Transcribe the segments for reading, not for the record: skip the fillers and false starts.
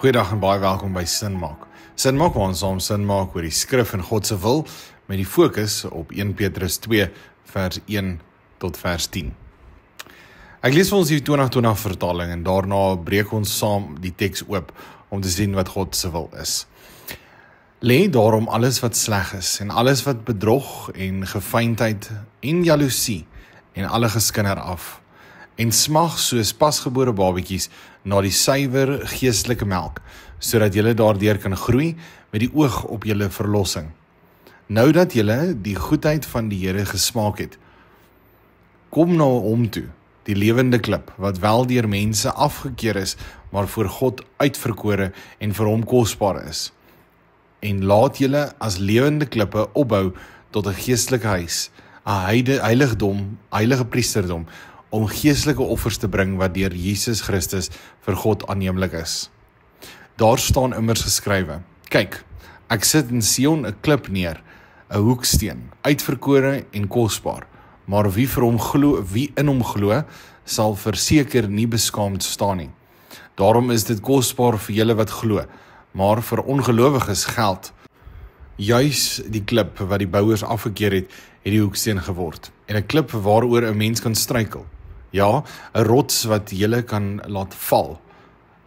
Goeiedag en baie welkom by Sin Maak. Sin Maak waar ons saam sin maak oor die skrif en God se wil met die fokus op 1 Petrus 2 vers 1 tot vers 10. Ek lees vir ons die 2020 vertaling en daarna breek ons saam die teks oop om te sien wat God se wil is. Lê daarom alles wat sleg is en alles wat bedrog en gefeinsheid en jaloesie en alle geskinder af en smag soos pasgebore babatjies na die suiwer geestelike melk, sodat julle daardeur kan groei met die oog op julle verlossing. Nou dat julle die goedheid van die Here gesmaak het, kom na hom toe, die lewende klip, wat wel deur mense afgekeer is, maar voor God uitverkore en vir hom kosbaar is. En laat julle as lewende klippe opbou tot 'n geestelike huis, 'n heilige priesterdom, om geestelike offers te bring wat deur Jesus Christus vir God aanneemlik is. Daar staan immers geskrywe: Kyk, ek sit in Sion 'n klip neer, 'n hoeksteen, uitverkore en kosbaar, maar wie in hom glo, sal verseker nie beskaamd staan nie. Daarom is dit kosbaar vir julle wat glo, maar vir ongelowiges geld juis die klip wat die bouers afgekeer het die hoeksteen geword, en 'n klip waaroor 'n mens kan struikel. Ja, 'n rots wat julle kan laat val.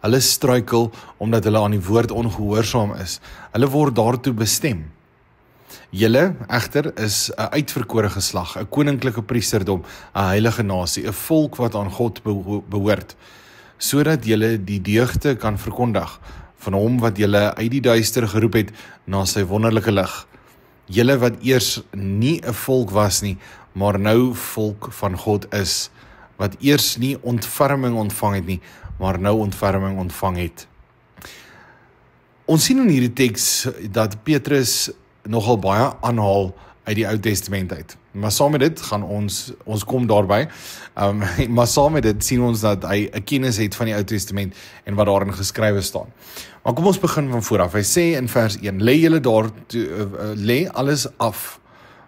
Hulle struikel omdat hulle aan die woord ongehoorsaam is. Hulle word daartoe bestem. Julle egter is 'n uitverkore geslag, 'n koninklike priesterdom, 'n heilige nasie, 'n volk wat aan God behoort, sodat julle die deugde kan verkondig van hom wat julle uit die duister geroep het na sy wonderlike lig. Julle wat eers nie 'n volk was nie, maar nou volk van God is, wat eers nie ontferming ontvang het nie, maar nou ontferming ontvang het. Ons sien in hierdie teks dat Petrus nogal baie aanhaal uit die Ou Testament uit. Maar saam met dit gaan ons kom daarby, maar saam met dit sien ons dat hy 'n kennis het van die Ou Testament en wat daarin geskrywe staan. Maar kom ons begin van vooraf. Hy sê in vers 1, lê alles af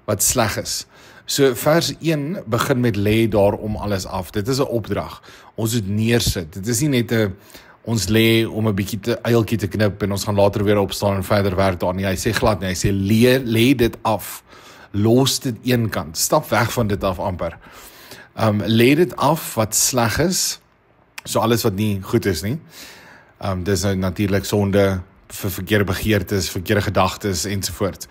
wat sleg is. So vers 1 begin met lê daarom alles af. Dit is 'n opdrag. Ons moet neersit. Dit is nie net ons lê om 'n bietjie eiltjie te knip en ons gaan later weer opstaan en verder werk daar nie. Hy sê glad nie. Hy sê lê dit af. Los dit eenkant. Stap weg van dit af amper. Lê dit af wat sleg is. So alles wat nie goed is nie. Dis nou natuurlik sonde, vir verkeerde begeertes, verkeerde gedagtes ensovoorts.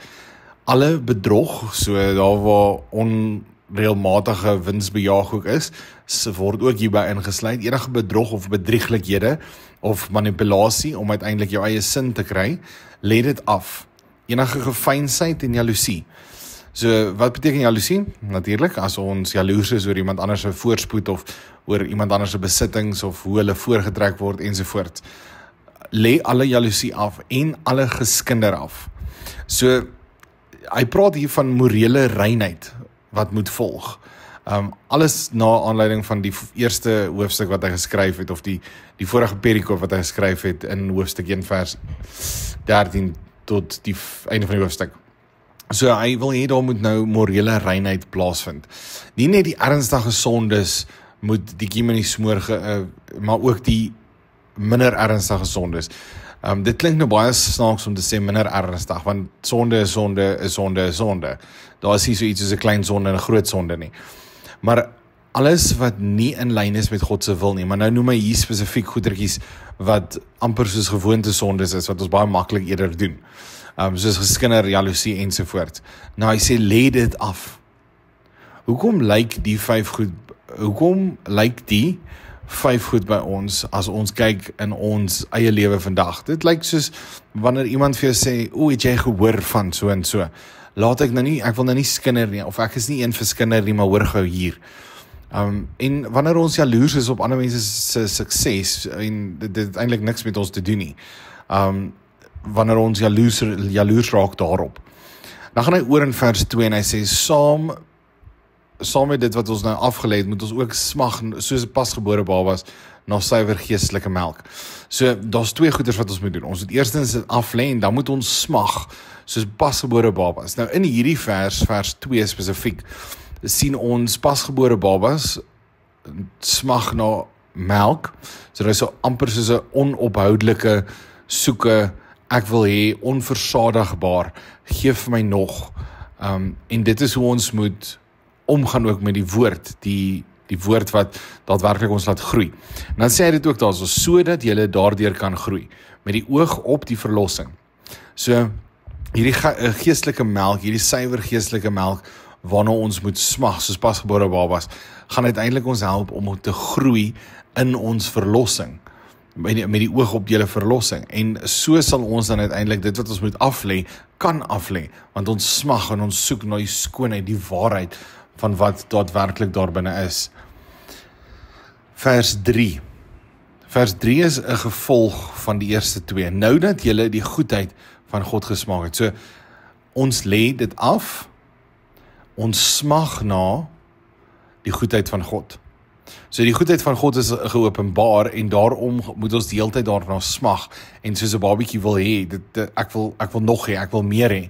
Alle bedrog, so daar waar onreëlmatige winsbejaag ook is, word ook hierby ingesluit. Enige bedrog of bedrieglikhede of manipulasie om uiteindelik jou eie sin te kry, lê dit af. Enige gefeinsheid en jaloesie. So wat beteken jaloesie? Natuurlik, as ons jaloers is oor iemand anders se voorspoed of oor iemand anders se besittings of hoe hulle voorgetrek word ensovoorts. Lê alle jaloesie af en alle geskinder af. So hy praat hier van morele reinheid wat moet volg. Alles na aanleiding van die eerste hoofstuk wat hy geskryf het, of die vorige perikoop wat hy geskryf het in hoofstuk 1 vers 13 tot die einde van die hoofstuk. So hy wil hê daar moet nou morele reinheid plaasvind. Nie net die ernstige sondes moet die kiem in die smoor, maar ook die minder ernstige sondes. Dit klink nou baie snaaks om te sê minder ernstig, want sonde is sonde is sonde is sonde. Daar is nie so iets soos 'n klein sonde en 'n groot sonde nie. Maar alles wat nie in lyn is met God se wil nie, maar nou noem hy hier spesifiek goedertjies wat amper soos gewoonte sondes is, wat ons baie maklik eerder doen. Soos geskinder, jaloesie ensovoort. Nou hy sê, lê dit af. Hoekom lyk die 5 goed by ons as ons kyk in ons eie lewe vandag? Dit lyk soos wanneer iemand vir jou sê, het jy gehoor van so en so. Ek wil nou nie skinder nie, of ek is nie een vir skinder nie, maar hoor gou hier. En wanneer ons jaloers is op ander mense se sukses, en dit het eintlik niks met ons te doen nie. Wanneer ons jaloers raak daarop. Dan gaan hy oor in vers 2 en hy sê, saam met dit wat ons nou afgelê het, moet ons ook smag, soos pasgebore babas, na suiwer geestelike melk. So, daar's 2 goeders wat ons moet doen. Ons moet eerstens dit aflê en dan moet ons smag, soos pasgebore babas. Nou, in hierdie vers 2 spesifiek, sien ons pasgebore babas smag na melk. So dit is so amper soos 'n onophoudelike soeke, ek wil hê, onversadigbaar, geef vir my nog. En dit is hoe ons moet omgaan ook met die woord, die woord wat daadwerklik ons laat groei. En dan sê hy dit ook daar, sodat julle daardeur kan groei, met die oog op die verlossing. So, hierdie geestelike melk, hierdie suiwer geestelike melk, waarna ons moet smag, soos pasgebore babas, gaan uiteindelik ons help om te groei in ons verlossing, met die oog op julle verlossing. En so sal ons dan uiteindelik dit wat ons moet aflê, kan aflê, want ons smag en ons soek na die skoonheid, die waarheid van wat daadwerklik daar binne is. Vers 3. Vers 3 is 'n gevolg van die eerste 2. Nou dat julle die goedheid van God gesmaak het. So, ons lê dit af, ons smag na die goedheid van God. So die goedheid van God is geopenbaar en daarom moet ons die hele tyd daarna smag en soos 'n babietjie wil hê, ek wil nog hê, ek wil meer hê.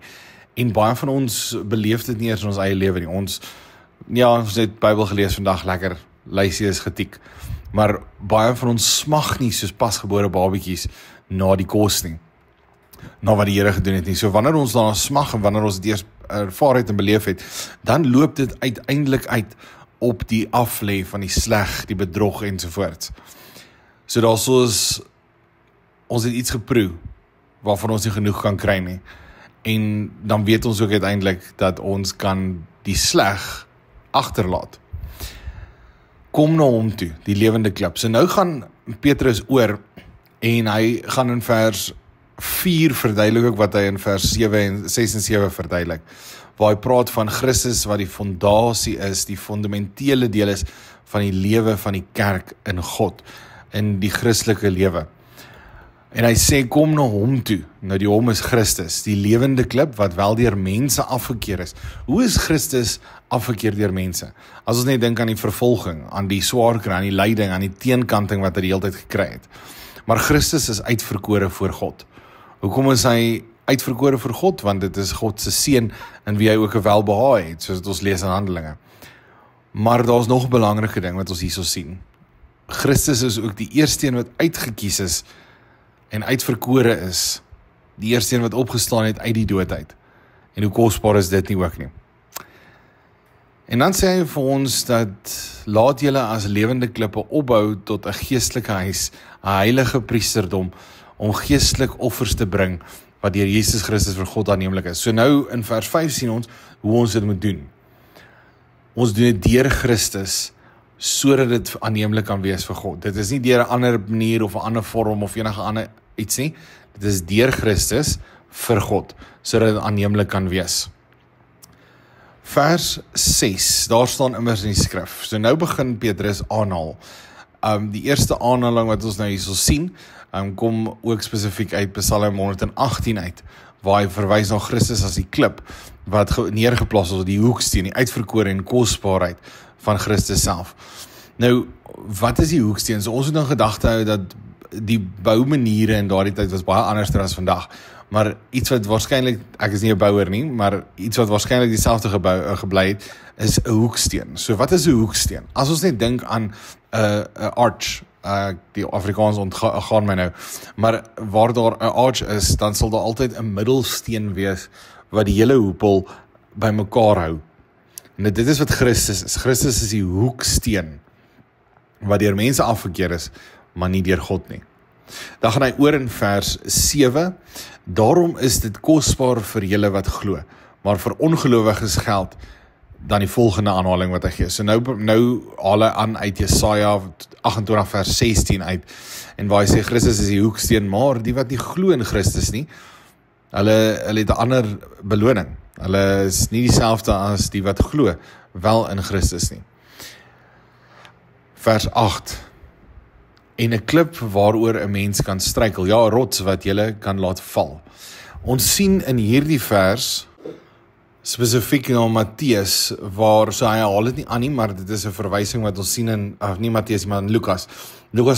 En baie van ons beleef dit nie eers in ons eie lewe nie. Ons het Bybel gelees vandag, lekker, lysie is getiek. Maar baie van ons smag nie soos pasgebore babietjies na die kos nie, na wat die Here gedoen het nie. So wanneer ons daarna smag en wanneer ons dit eers ervaar het en beleef het, dan loop dit uiteindelik uit op die aflê van die sleg, die bedrog ensovoorts. So daar soos ons het iets geproe waarvan ons nie genoeg kan kry nie. En dan weet ons ook uiteindelik dat ons kan die sleg agterlaat. Kom na hom toe, die lewende klip. So nou gaan Petrus oor en hy gaan in vers 4 verduidelik ook wat hy in vers 6 en 7 verduidelik. Waar hy praat van Christus wat die fondasie is, die fundamentele deel is van die lewe van die kerk in God, in die Christelike lewe. En hy sê, kom na hom toe. Nou die hom is Christus, die lewende klip wat wel deur mense afgekeer is. Hoe is Christus afgekeer deur mense? As ons net dink aan die vervolging, aan die swaar kry, aan die lyding, aan die teenkanting wat hy die hele tyd gekry het. Maar Christus is uitverkore voor God. Hoekom is hy uitverkore vir God? Want dit is God se seun in wie hy ook 'n welbehae het, soos ons lees in Handelinge. Maar daar's nog 'n belangrike ding wat ons hierso sien. Christus is ook die eerste een wat uitgekies is en uitverkore is. Die eerste een wat opgestaan het uit die dood uit. En hoe kosbaar is dit nie ook nie. En dan sê hy vir ons dat laat julle as lewende klippe opbou tot 'n geestelike huis, 'n heilige priesterdom, om geestelik offers te bring wat deur Jesus Christus vir God aanneemlik is. So nou in vers 5 sien ons hoe ons dit moet doen. Ons doen dit deur Christus sodat dit aanneemlik kan wees vir God. Dit is nie deur 'n ander manier of 'n ander vorm of enige ander iets nie. Dit is deur Christus vir God sodat dit aanneemlik kan wees. Vers 6, daar staan immers in die skrif. So nou begin Petrus aanhaal. Die eerste aanhaling wat ons nou hier sal sien, kom ook spesifiek uit Psalm 118 uit, waar hy verwys na Christus as die klip, wat neergeplaas is op die hoeksteen, die uitverkore en kosbaarheid van Christus self. Nou, wat is die hoeksteen? So ons moet in gedagte hou dat die boumaniere in daardie tyd was baie anders as vandag, maar iets wat waarskynlik, ek is nie 'n bouer nie, maar iets wat waarskynlik dieselfde gebly het, is 'n hoeksteen. So wat is 'n hoeksteen? As ons net dink aan 'n arch, die Afrikaans ontgaan my nou, maar waar daar 'n arch is, dan sal daar altyd 'n middelsteen wees, wat die hele hoepel by mekaar hou. En dit is wat Christus is. Christus is die hoeksteen, wat deur mense afgekeer is, maar nie deur God nie. Dan gaan hy oor in vers 7, daarom is dit kosbaar vir julle wat glo, maar vir ongelowiges geld dan die volgende aanhaling wat hy gee. So nou haal hy aan uit Jesaja 28 vers 16 uit, en waar hy sê, Christus is die hoeksteen, maar die wat nie glo in Christus nie, hulle het 'n ander beloning. Hulle is nie dieselfde as die wat glo, wel in Christus nie. Vers 8, en 'n klip waaroor 'n mens kan struikel, ja, 'n rots wat jy kan laat val. Ons sien in hierdie vers, spesifiek na Matteus, waar so hy haal dit nie aan nie, maar dit is 'n verwysing wat ons sien in, nie Matteus, maar in Lukas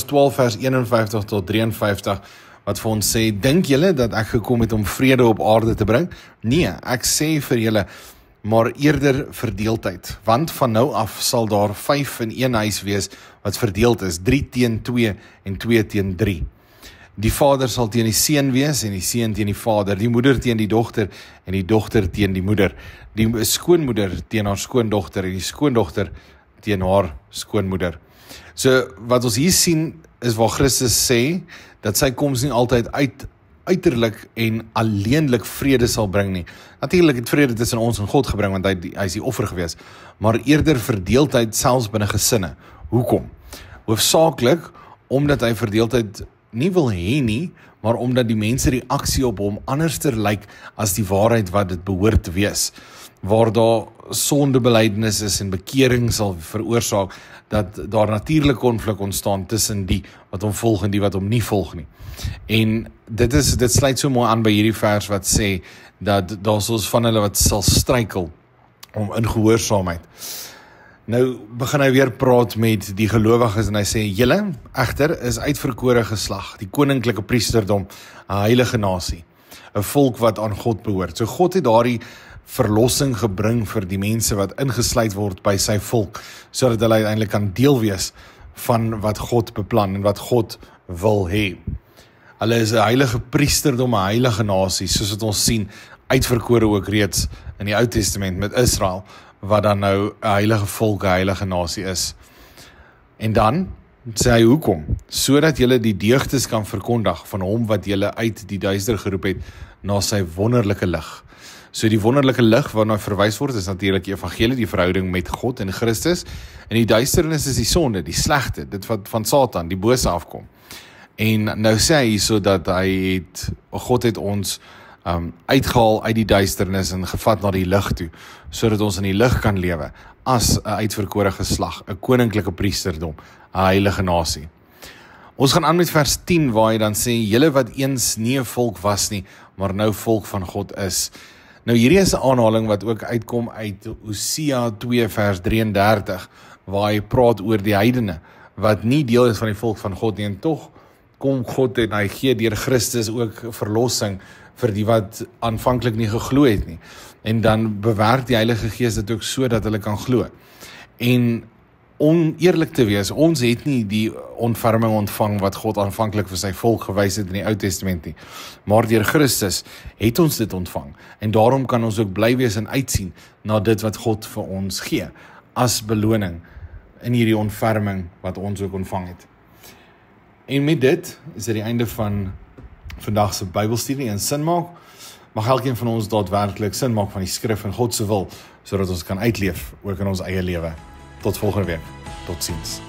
12 vers 51 tot 53, wat vir ons sê, dink julle dat ek gekom het om vrede op aarde te bring? Nee, ek sê vir julle, maar eerder verdeeldheid, want van nou af sal daar 5 in een huis wees wat verdeeld is, 3 teen 2 en 2 teen 3. Die vader sal teen die seun wees en die seun teen die vader, die moeder teen die dogter en die dogter teen die moeder, die skoonmoeder teen haar skoondogter en die skoondogter teen haar skoonmoeder. So wat ons hier sien is waar Christus sê dat sy koms nie altyd uiterlik en alleenlik vrede sal bring nie. Natuurlik het vrede tussen ons en God gebring, want hy is die offer gewees, maar eerder verdeeldheid selfs binne gesinne. Hoekom? Hoofsaaklik omdat hy verdeeldheid nie wil hê nie, maar omdat die mense reaksie op hom anderster lyk as die waarheid wat dit behoort te wees. Waar daar sondebelydenis is en bekering sal veroorsaak, dat daar natuurlik konflik ontstaan tussen die wat hom volg en die wat hom nie volg nie. En dit sluit so mooi aan by hierdie vers wat sê, dat daar soos van hulle wat sal struikel om in gehoorsaamheid. Nou begin hy weer praat met die gelowiges en hy sê, julle egter is uitverkore geslag, die koninklike priesterdom, 'n heilige nasie, 'n volk wat aan God behoort. So God het daardie verlossing gebring vir die mense wat ingesluit word by sy volk, sodat hulle uiteindelik kan deel wees van wat God beplan en wat God wil hê. Hulle is 'n heilige priesterdom, 'n heilige nasie, soos wat ons sien, uitverkore ook reeds in die Ou Testament met Israel, wat dan nou 'n heilige volk, 'n heilige nasie is. En dan sê hy hoekom? Sodat julle die deugdes kan verkondig van hom wat julle uit die duister geroep het na sy wonderlike lig. So die wonderlike lig waarna verwys word is natuurlik die evangelie, die verhouding met God en Christus. En die duisternis is die sonde, die slegte, dit wat van Satan, die bose afkom. En nou sê hy so dat God het ons uitgehaal uit die duisternis en gevat na die lig toe, sodat ons in die lig kan lewe, as 'n uitverkore geslag, 'n koninklike priesterdom, 'n heilige nasie. Ons gaan aan met vers 10, waar hy dan sê, julle wat eens nie 'n volk was nie, maar nou volk van God is. Nou hierdie is 'n aanhaling wat ook uitkom uit Hosea 2 vers 33, waar hy praat oor die heidene, wat nie deel is van die volk van God nie, en tog kom God en hy gee deur Christus ook verlossing vir die wat aanvanklik nie geglo het nie. En dan bewerk die Heilige Gees dit ook so dat hulle kan glo. En om eerlik te wees, ons het nie die ontferming ontvang wat God aanvanklik vir sy volk gewys het in die Ou Testament nie. Maar deur Christus het ons dit ontvang. En daarom kan ons ook bly wees en uitsien na dit wat God vir ons gee, as beloning in hierdie ontferming wat ons ook ontvang het. En met dit is dit die einde van vandag se Bybelstudie en sin maak. Mag elkeen van ons daadwerklik sin maak van die skrif en God se wil, sodat ons kan uitleef ook in ons eie lewe. Tot volgende week. Totsiens.